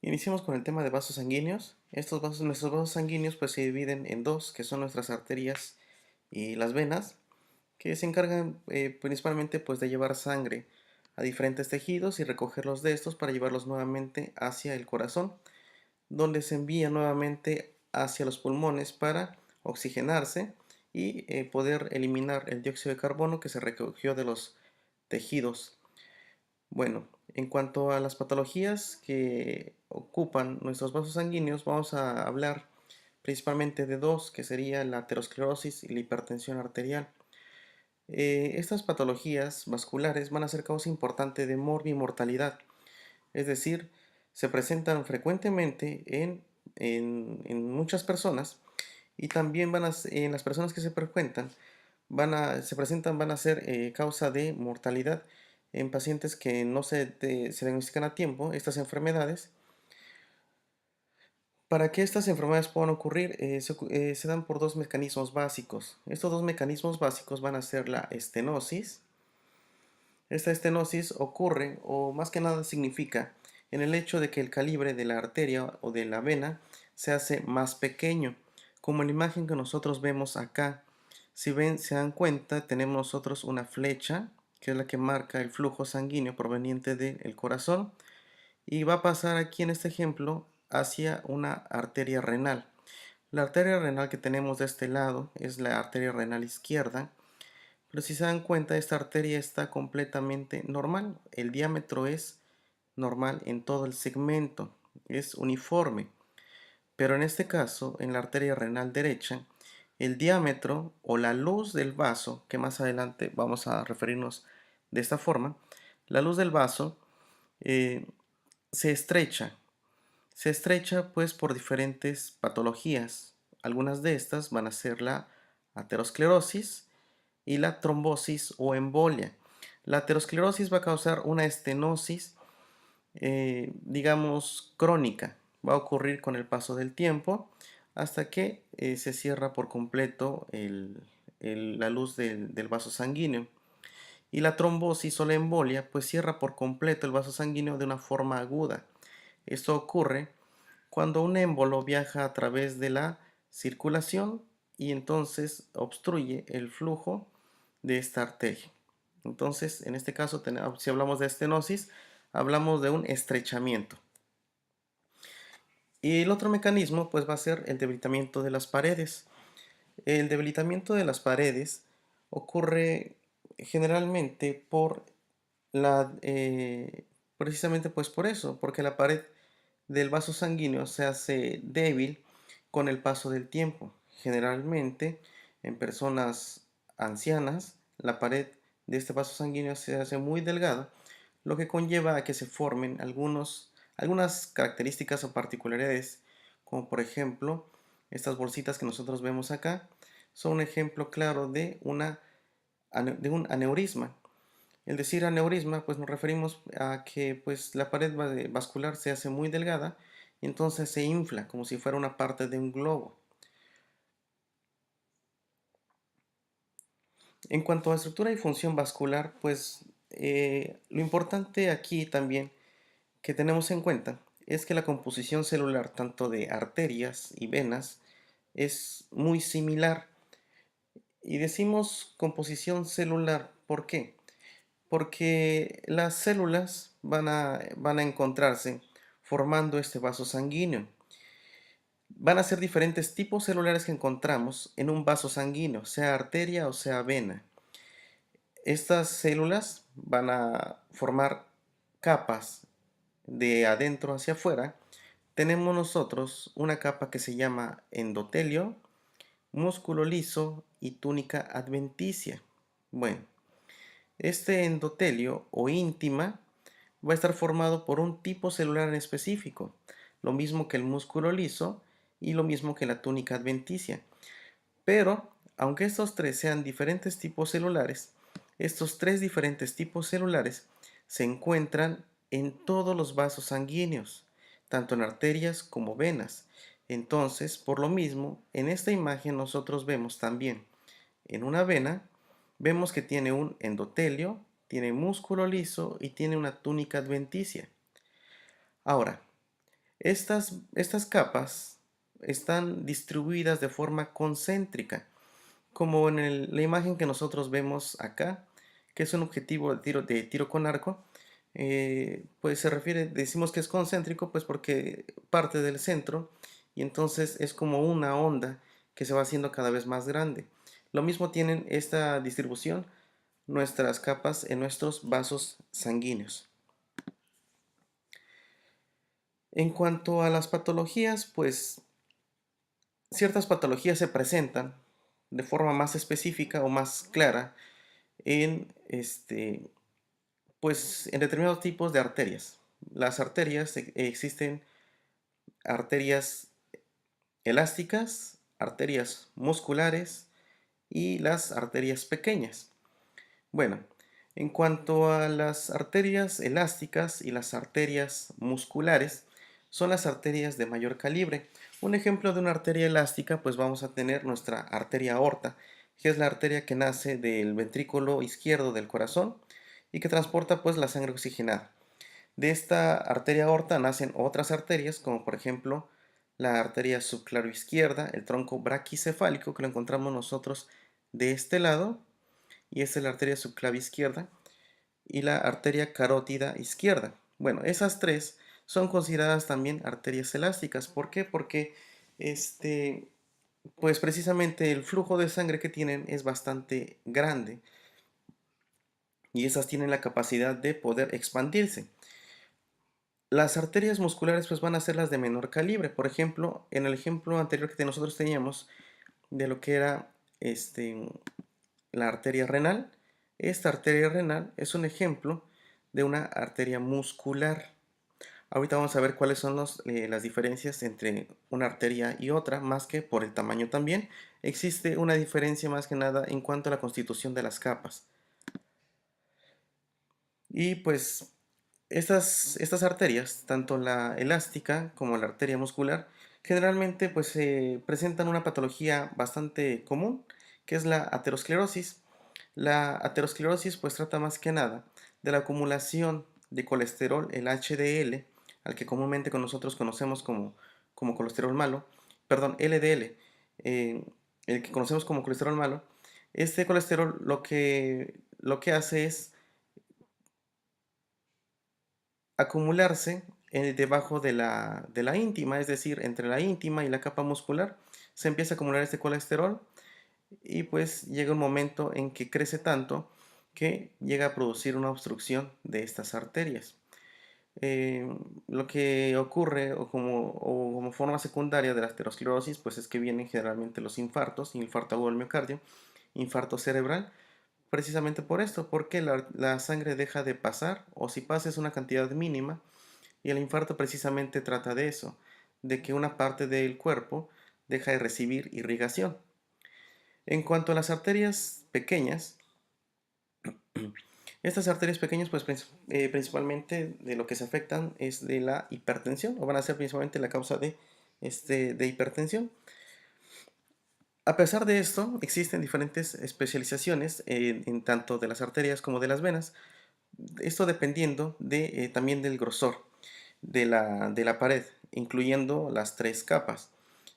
Iniciamos con el tema de vasos sanguíneos. Nuestros vasos sanguíneos pues se dividen en dos, que son nuestras arterias y las venas, que se encargan principalmente pues de llevar sangre a diferentes tejidos y recogerlos de estos para llevarlos nuevamente hacia el corazón, donde se envía nuevamente hacia los pulmones para oxigenarse y poder eliminar el dióxido de carbono que se recogió de los tejidos. Bueno, en cuanto a las patologías que ocupan nuestros vasos sanguíneos, vamos a hablar principalmente de dos, que sería la aterosclerosis y la hipertensión arterial. Estas patologías vasculares van a ser causa importante de morbimortalidad, es decir, se presentan frecuentemente en muchas personas y también en las personas que se frecuentan van a ser causa de mortalidad en pacientes que no se diagnostican a tiempo estas enfermedades. Para que estas enfermedades puedan ocurrir, se dan por dos mecanismos básicos. Estos dos mecanismos básicos van a ser la estenosis. Esta estenosis ocurre, o más que nada significa, en el hecho de que el calibre de la arteria o de la vena se hace más pequeño, como en la imagen que nosotros vemos acá. Si ven, se dan cuenta, tenemos nosotros una flecha, que es la que marca el flujo sanguíneo proveniente del corazón, y va a pasar aquí en este ejemplo hacia una arteria renal. La arteria renal que tenemos de este lado es la arteria renal izquierda, pero si se dan cuenta, esta arteria está completamente normal. El diámetro es normal en todo el segmento, es uniforme. Pero en este caso, en la arteria renal derecha, el diámetro o la luz del vaso, que más adelante vamos a referirnos de esta forma, la luz del vaso eh, se estrecha. Se estrecha pues por diferentes patologías. Algunas de estas van a ser la aterosclerosis y la trombosis o embolia. La aterosclerosis va a causar una estenosis, digamos, crónica. Va a ocurrir con el paso del tiempo hasta que se cierra por completo la luz del vaso sanguíneo. Y la trombosis o la embolia pues cierra por completo el vaso sanguíneo de una forma aguda. Esto ocurre cuando un émbolo viaja a través de la circulación y entonces obstruye el flujo de esta arteria. Entonces, en este caso, si hablamos de estenosis, hablamos de un estrechamiento. Y el otro mecanismo, pues, va a ser el debilitamiento de las paredes. El debilitamiento de las paredes ocurre generalmente precisamente pues por eso, porque la pared del vaso sanguíneo se hace débil con el paso del tiempo. Generalmente, en personas ancianas, la pared de este vaso sanguíneo se hace muy delgada, lo que conlleva a que se formen algunas características o particularidades, como por ejemplo, estas bolsitas que nosotros vemos acá, son un ejemplo claro de un aneurisma. El decir aneurisma, pues nos referimos a que pues la pared vascular se hace muy delgada y entonces se infla como si fuera una parte de un globo. En cuanto a estructura y función vascular, pues lo importante aquí también que tenemos en cuenta es que la composición celular tanto de arterias y venas es muy similar. Y decimos composición celular, ¿por qué? Porque las células van a encontrarse formando este vaso sanguíneo. Van a ser diferentes tipos celulares que encontramos en un vaso sanguíneo, sea arteria o sea vena. Estas células van a formar capas de adentro hacia afuera. Tenemos nosotros una capa que se llama endotelio, músculo liso y túnica adventicia. Bueno, este endotelio o íntima va a estar formado por un tipo celular en específico, lo mismo que el músculo liso y lo mismo que la túnica adventicia. Pero, aunque estos tres sean diferentes tipos celulares, estos tres diferentes tipos celulares se encuentran en todos los vasos sanguíneos, tanto en arterias como venas. Entonces, por lo mismo, en esta imagen nosotros vemos también en una vena, vemos que tiene un endotelio, tiene músculo liso y tiene una túnica adventicia. Ahora, Estas capas están distribuidas de forma concéntrica, como en la imagen que nosotros vemos acá, que es un objetivo de tiro con arco. Pues se refiere, decimos que es concéntrico, pues porque parte del centro y entonces es como una onda que se va haciendo cada vez más grande. Lo mismo tienen esta distribución nuestras capas en nuestros vasos sanguíneos. En cuanto a las patologías, pues ciertas patologías se presentan de forma más específica o más clara en pues en determinados tipos de arterias. Las arterias existen arterias elásticas, arterias musculares y las arterias pequeñas. Bueno, en cuanto a las arterias elásticas y las arterias musculares, son las arterias de mayor calibre. Un ejemplo de una arteria elástica, pues vamos a tener nuestra arteria aorta, que es la arteria que nace del ventrículo izquierdo del corazón y que transporta pues la sangre oxigenada. De esta arteria aorta nacen otras arterias, como por ejemplo la arteria subclaroizquierda, el tronco braquicefálico, que lo encontramos nosotros de este lado, y esta es la arteria subclaviizquierda, y la arteria carótida izquierda. Bueno, esas tres son consideradas también arterias elásticas. ¿Por qué? Porque pues precisamente el flujo de sangre que tienen es bastante grande y esas tienen la capacidad de poder expandirse. Las arterias musculares pues van a ser las de menor calibre. Por ejemplo, en el ejemplo anterior que nosotros teníamos de lo que era la arteria renal, esta arteria renal es un ejemplo de una arteria muscular. Ahorita vamos a ver cuáles son las diferencias entre una arteria y otra, más que por el tamaño también. Existe una diferencia más que nada en cuanto a la constitución de las capas. Y pues estas arterias, tanto la elástica como la arteria muscular, generalmente pues presentan una patología bastante común, que es la aterosclerosis. La aterosclerosis pues trata más que nada de la acumulación de colesterol, el HDL, al que comúnmente con nosotros conocemos como colesterol malo, perdón, LDL, eh, el que conocemos como colesterol malo. Este colesterol lo que hace es acumularse debajo de la íntima, es decir, entre la íntima y la capa muscular, se empieza a acumular este colesterol y pues llega un momento en que crece tanto que llega a producir una obstrucción de estas arterias. Lo que ocurre o como forma secundaria de la aterosclerosis pues es que vienen generalmente los infartos, infarto agudo del miocardio, infarto cerebral, precisamente por esto, porque la sangre deja de pasar o si pasa es una cantidad mínima y el infarto precisamente trata de eso, de que una parte del cuerpo deja de recibir irrigación. En cuanto a las arterias pequeñas, estas arterias pequeñas pues principalmente de lo que se afectan es de la hipertensión o van a ser principalmente la causa de hipertensión. A pesar de esto, existen diferentes especializaciones en tanto de las arterias como de las venas, esto dependiendo también del grosor de la pared, incluyendo las tres capas.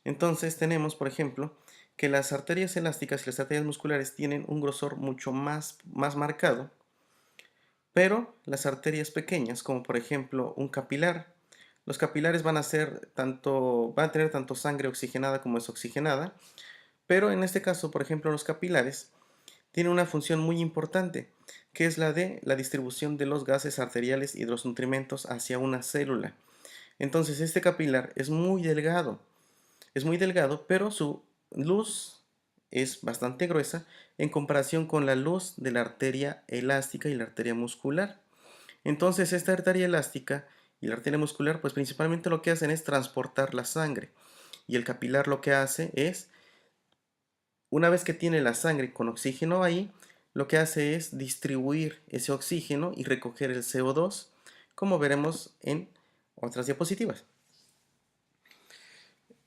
Entonces tenemos, por ejemplo, que las arterias elásticas y las arterias musculares tienen un grosor mucho más marcado, pero las arterias pequeñas, como por ejemplo un capilar, los capilares van a tener tanto sangre oxigenada como desoxigenada, pero en este caso, por ejemplo, los capilares tienen una función muy importante, que es la de la distribución de los gases arteriales y de los nutrimentos hacia una célula. Entonces, este capilar es muy delgado, pero su luz es bastante gruesa en comparación con la luz de la arteria elástica y la arteria muscular. Entonces, esta arteria elástica y la arteria muscular, pues principalmente lo que hacen es transportar la sangre. Y el capilar lo que hace es, una vez que tiene la sangre con oxígeno ahí, lo que hace es distribuir ese oxígeno y recoger el CO2, como veremos en otras diapositivas.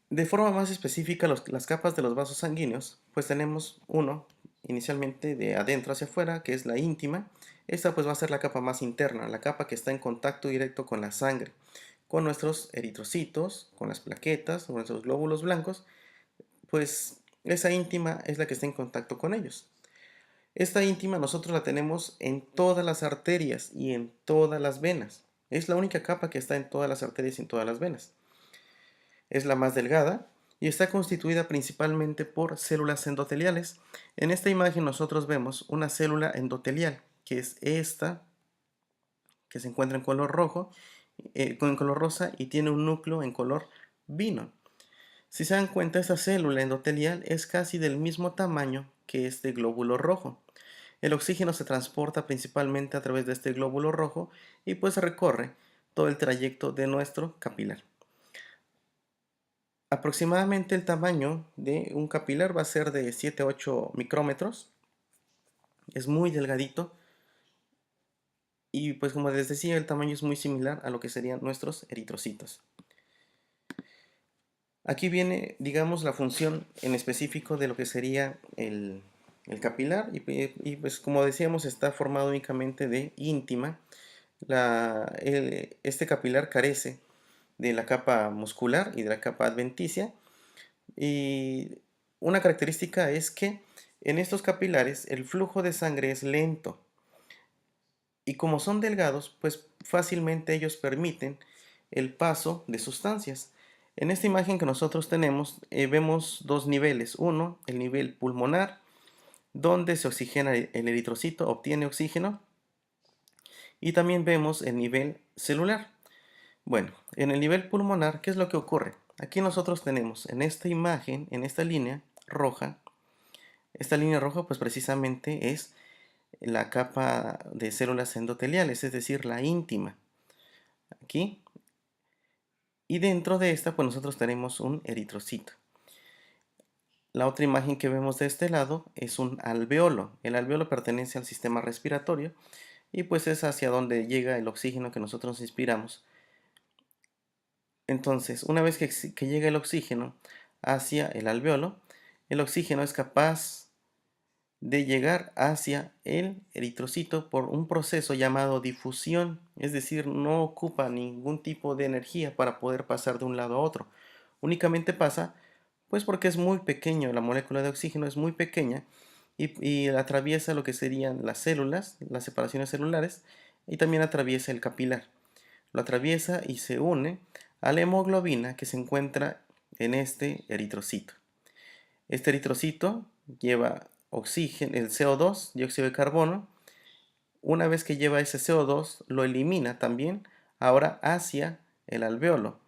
De forma más específica, las capas de los vasos sanguíneos, pues tenemos uno inicialmente de adentro hacia afuera, que es la íntima. Esta pues va a ser la capa más interna, la capa que está en contacto directo con la sangre. con nuestros eritrocitos, con las plaquetas, con nuestros glóbulos blancos, pues esa íntima es la que está en contacto con ellos. Esta íntima nosotros la tenemos en todas las arterias y en todas las venas. Es la única capa que está en todas las arterias y en todas las venas. Es la más delgada y está constituida principalmente por células endoteliales. En esta imagen nosotros vemos una célula endotelial, que es esta, que se encuentra en color rojo, con color rosa y tiene un núcleo en color vino. Si se dan cuenta, esta célula endotelial es casi del mismo tamaño que este glóbulo rojo. El oxígeno se transporta principalmente a través de este glóbulo rojo y pues recorre todo el trayecto de nuestro capilar. Aproximadamente el tamaño de un capilar va a ser de 7 a 8 micrómetros. Es muy delgadito y pues como les decía, el tamaño es muy similar a lo que serían nuestros eritrocitos. Aquí viene, digamos, la función en específico de lo que sería el capilar y pues como decíamos está formado únicamente de íntima. Este capilar carece de la capa muscular y de la capa adventicia y una característica es que en estos capilares el flujo de sangre es lento y como son delgados pues fácilmente ellos permiten el paso de sustancias. En esta imagen que nosotros tenemos vemos dos niveles. Uno, el nivel pulmonar, donde se oxigena el eritrocito, obtiene oxígeno. Y también vemos el nivel celular. Bueno, en el nivel pulmonar, ¿qué es lo que ocurre? Aquí nosotros tenemos en esta imagen, en esta línea roja, esta línea roja pues precisamente es la capa de células endoteliales, es decir, la íntima. Aquí. Y dentro de esta pues nosotros tenemos un eritrocito. La otra imagen que vemos de este lado es un alveolo. El alveolo pertenece al sistema respiratorio y pues es hacia donde llega el oxígeno que nosotros inspiramos. Entonces, una vez que llega el oxígeno hacia el alveolo, el oxígeno es capaz de llegar hacia el eritrocito por un proceso llamado difusión, es decir, no ocupa ningún tipo de energía para poder pasar de un lado a otro. Únicamente pasa, pues porque es muy pequeño, la molécula de oxígeno es muy pequeña y atraviesa lo que serían las células, las separaciones celulares, y también atraviesa el capilar. Lo atraviesa y se une a la hemoglobina que se encuentra en este eritrocito. Este eritrocito lleva oxígeno, el CO2, dióxido de carbono. Una vez que lleva ese CO2, lo elimina también ahora hacia el alveolo.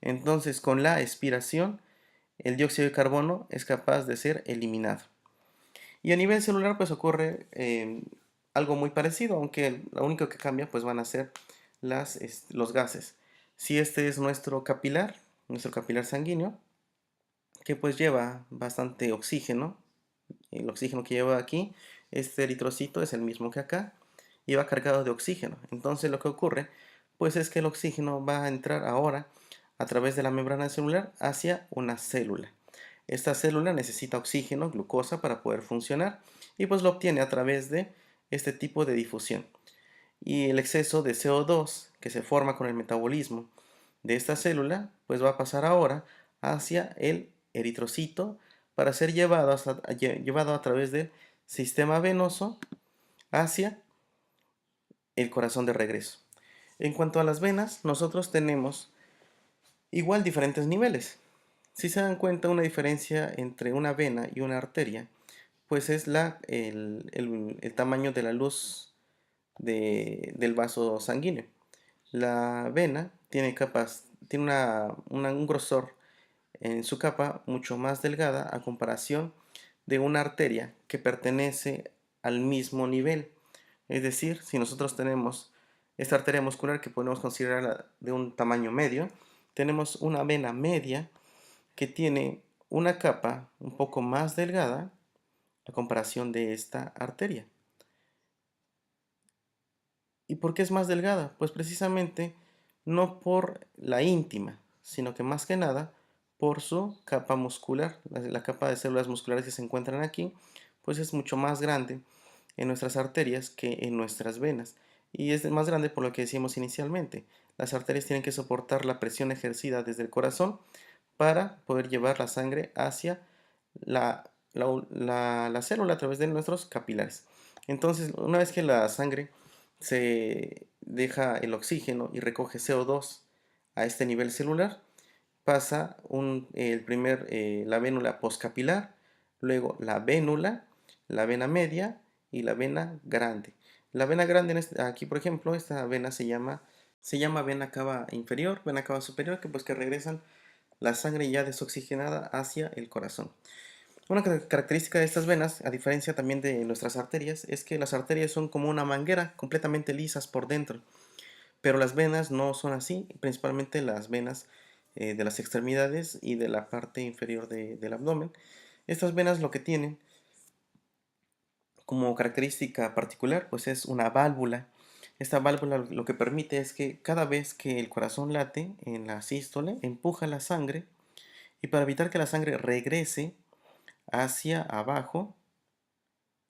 Entonces, con la expiración, el dióxido de carbono es capaz de ser eliminado. Y a nivel celular, pues ocurre algo muy parecido, aunque lo único que cambia, pues van a ser los gases. Si este es nuestro capilar sanguíneo, que pues lleva bastante oxígeno. El oxígeno que lleva aquí, este eritrocito es el mismo que acá y va cargado de oxígeno. Entonces lo que ocurre pues es que el oxígeno va a entrar ahora a través de la membrana celular hacia una célula. Esta célula necesita oxígeno, glucosa para poder funcionar y pues lo obtiene a través de este tipo de difusión. Y el exceso de CO2 que se forma con el metabolismo de esta célula pues va a pasar ahora hacia el eritrocito para ser llevado a través del sistema venoso hacia el corazón de regreso. En cuanto a las venas, nosotros tenemos igual diferentes niveles. Si se dan cuenta, una diferencia entre una vena y una arteria, pues es el tamaño de la luz del vaso sanguíneo. La vena tiene un grosor en su capa mucho más delgada a comparación de una arteria que pertenece al mismo nivel. Es decir, si nosotros tenemos esta arteria muscular que podemos considerarla de un tamaño medio, tenemos una vena media que tiene una capa un poco más delgada a comparación de esta arteria. ¿Y por qué es más delgada? Pues precisamente no por la íntima, sino que más que nada por su capa muscular. La capa de células musculares que se encuentran aquí, pues es mucho más grande en nuestras arterias que en nuestras venas. Y es más grande por lo que decíamos inicialmente. las arterias tienen que soportar la presión ejercida desde el corazón para poder llevar la sangre hacia la célula a través de nuestros capilares. Entonces, una vez que la sangre se deja el oxígeno y recoge CO2 a este nivel celular, pasa la vénula postcapilar, luego la vénula, la vena media y la vena grande. La vena grande, aquí por ejemplo, esta vena se llama vena cava inferior, vena cava superior, que regresan la sangre ya desoxigenada hacia el corazón. Una característica de estas venas, a diferencia también de nuestras arterias, es que las arterias son como una manguera, completamente lisas por dentro, pero las venas no son así, principalmente las venas de las extremidades y de la parte inferior del abdomen. Estas venas lo que tienen como característica particular, pues es una válvula. Esta válvula lo que permite es que cada vez que el corazón late en la sístole, empuja la sangre, y para evitar que la sangre regrese hacia abajo,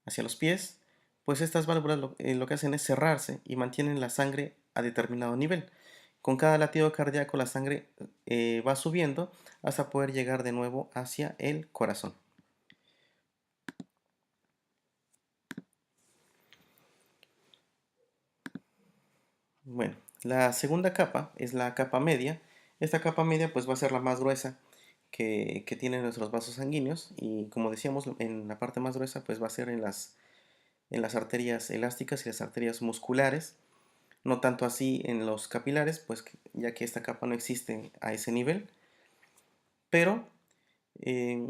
hacia los pies, pues estas válvulas lo que hacen es cerrarse y mantienen la sangre a determinado nivel. Con cada latido cardíaco la sangre va subiendo hasta poder llegar de nuevo hacia el corazón. Bueno, la segunda capa es la capa media. Esta capa media pues va a ser la más gruesa que tienen nuestros vasos sanguíneos, y como decíamos, en la parte más gruesa pues va a ser en las arterias elásticas y las arterias musculares. No tanto así en los capilares, pues ya que esta capa no existe a ese nivel, pero eh,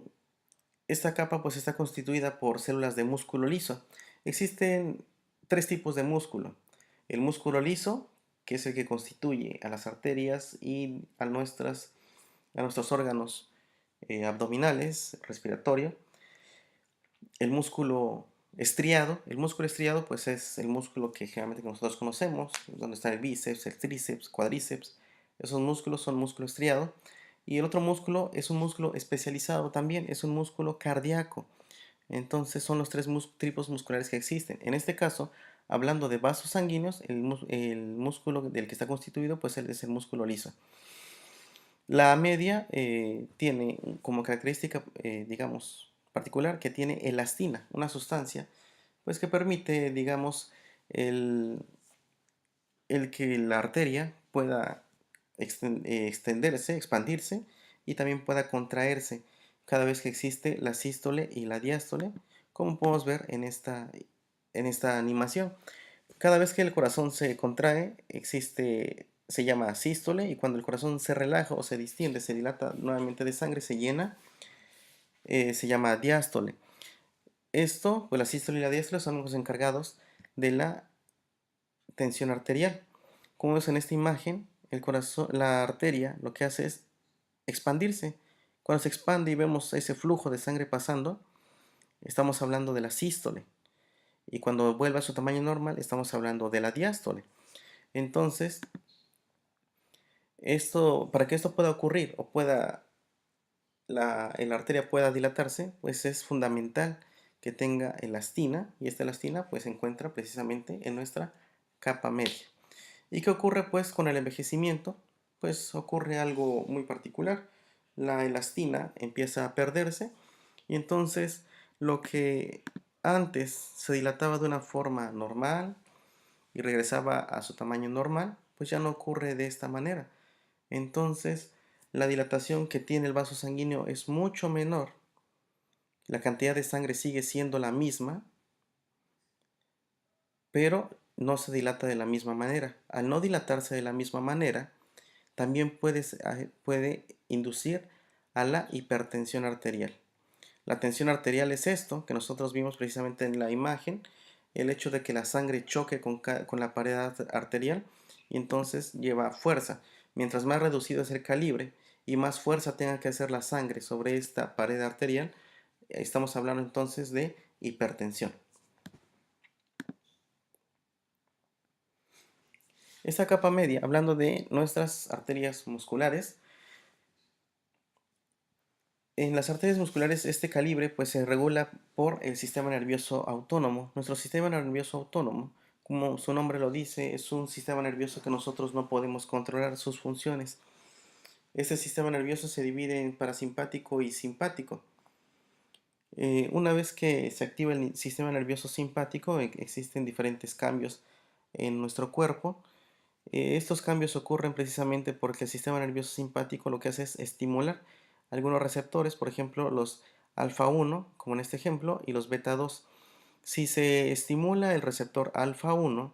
esta capa pues está constituida por células de músculo liso. Existen tres tipos de músculo. El músculo liso, que es el que constituye a las arterias y a nuestros órganos abdominales, respiratorio. El músculo estriado pues es el músculo que generalmente nosotros conocemos, donde está el bíceps, el tríceps, cuádriceps. Esos músculos son músculo estriado. Y el otro músculo es un músculo especializado también, es un músculo cardíaco. Entonces son los tres tipos musculares que existen. En este caso, hablando de vasos sanguíneos, el músculo del que está constituido pues es el músculo liso. La media tiene como característica, digamos, particular, que tiene elastina, una sustancia, pues que permite, digamos, el que la arteria pueda extenderse, expandirse, y también pueda contraerse cada vez que existe la sístole y la diástole, como podemos ver en esta animación. Cada vez que el corazón se contrae, se llama sístole, y cuando el corazón se relaja o se distiende, se dilata nuevamente de sangre, se llena, se llama diástole. Esto, pues la sístole y la diástole son los encargados de la tensión arterial. Como vemos en esta imagen, la arteria lo que hace es expandirse. Cuando se expande y vemos ese flujo de sangre pasando, estamos hablando de la sístole. Y cuando vuelve a su tamaño normal, estamos hablando de la diástole. Entonces, para que esto pueda ocurrir o la arteria pueda dilatarse, pues es fundamental que tenga elastina, y esta elastina pues se encuentra precisamente en nuestra capa media. ¿Y qué ocurre pues con el envejecimiento? Pues ocurre algo muy particular. La elastina empieza a perderse, y entonces lo que antes se dilataba de una forma normal y regresaba a su tamaño normal, pues ya no ocurre de esta manera. Entonces, la dilatación que tiene el vaso sanguíneo es mucho menor. La cantidad de sangre sigue siendo la misma, pero no se dilata de la misma manera. Al no dilatarse de la misma manera, también puede inducir a la hipertensión arterial. La tensión arterial es esto que nosotros vimos precisamente en la imagen, el hecho de que la sangre choque con la pared arterial, y entonces lleva fuerza. Mientras más reducido es el calibre y más fuerza tenga que hacer la sangre sobre esta pared arterial, estamos hablando entonces de hipertensión. Esta capa media, hablando de nuestras arterias musculares, en las arterias musculares este calibre pues se regula por el sistema nervioso autónomo. Nuestro sistema nervioso autónomo Como su nombre lo dice, es un sistema nervioso que nosotros no podemos controlar sus funciones. Este sistema nervioso se divide en parasimpático y simpático. Una vez que se activa el sistema nervioso simpático, existen diferentes cambios en nuestro cuerpo. Estos cambios ocurren precisamente porque el sistema nervioso simpático lo que hace es estimular algunos receptores, por ejemplo los alfa 1, como en este ejemplo, y los beta 2. Si se estimula el receptor alfa 1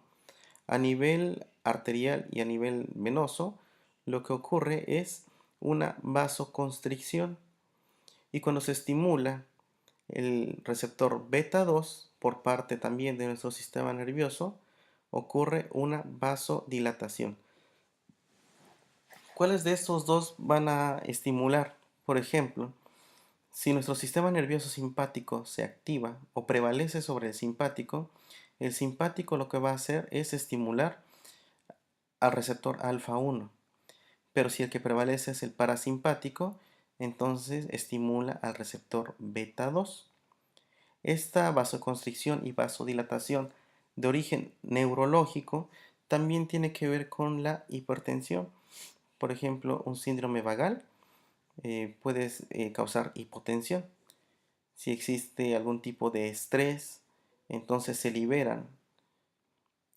a nivel arterial y a nivel venoso, lo que ocurre es una vasoconstricción. Y cuando se estimula el receptor beta 2 por parte también de nuestro sistema nervioso, ocurre una vasodilatación. ¿Cuáles de estos dos van a estimular? Por ejemplo, si nuestro sistema nervioso simpático se activa o prevalece sobre el simpático lo que va a hacer es estimular al receptor alfa 1. Pero si el que prevalece es el parasimpático, entonces estimula al receptor beta 2. Esta vasoconstricción y vasodilatación de origen neurológico también tiene que ver con la hipertensión. Por ejemplo, un síndrome vagal puede causar hipotensión. Si existe algún tipo de estrés, entonces se liberan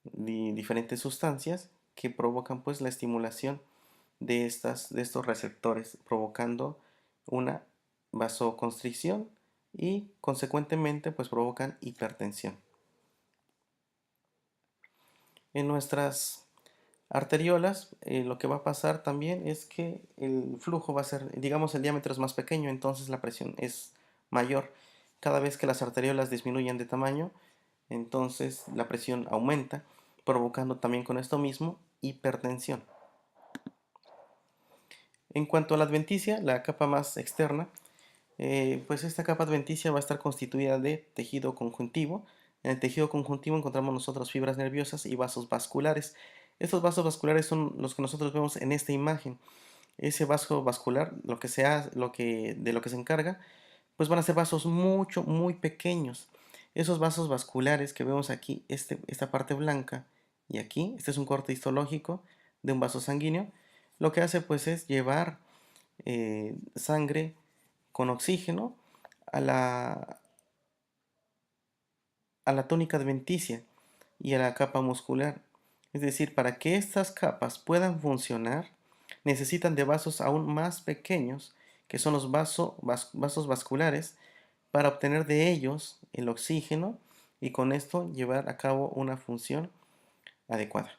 diferentes sustancias que provocan pues la estimulación de estos receptores, provocando una vasoconstricción y consecuentemente pues provocan hipertensión. En nuestras arteriolas lo que va a pasar también es que el flujo va a ser, digamos, el diámetro es más pequeño, entonces la presión es mayor. Cada vez que las arteriolas disminuyen de tamaño, entonces la presión aumenta, provocando también con esto mismo hipertensión. En cuanto a la adventicia, la capa más externa, pues esta capa adventicia va a estar constituida de tejido conjuntivo. En el tejido conjuntivo encontramos nosotros fibras nerviosas y vasos vasculares. Estos vasos vasculares son los que nosotros vemos en esta imagen. Ese vaso vascular, de lo que se encarga, pues van a ser vasos muy pequeños. Esos vasos vasculares que vemos aquí, esta parte blanca y aquí, este es un corte histológico de un vaso sanguíneo, lo que hace pues es llevar sangre con oxígeno a la túnica adventicia y a la capa muscular. Es decir, para que estas capas puedan funcionar, necesitan de vasos aún más pequeños, que son los vasos vasculares, para obtener de ellos el oxígeno y con esto llevar a cabo una función adecuada.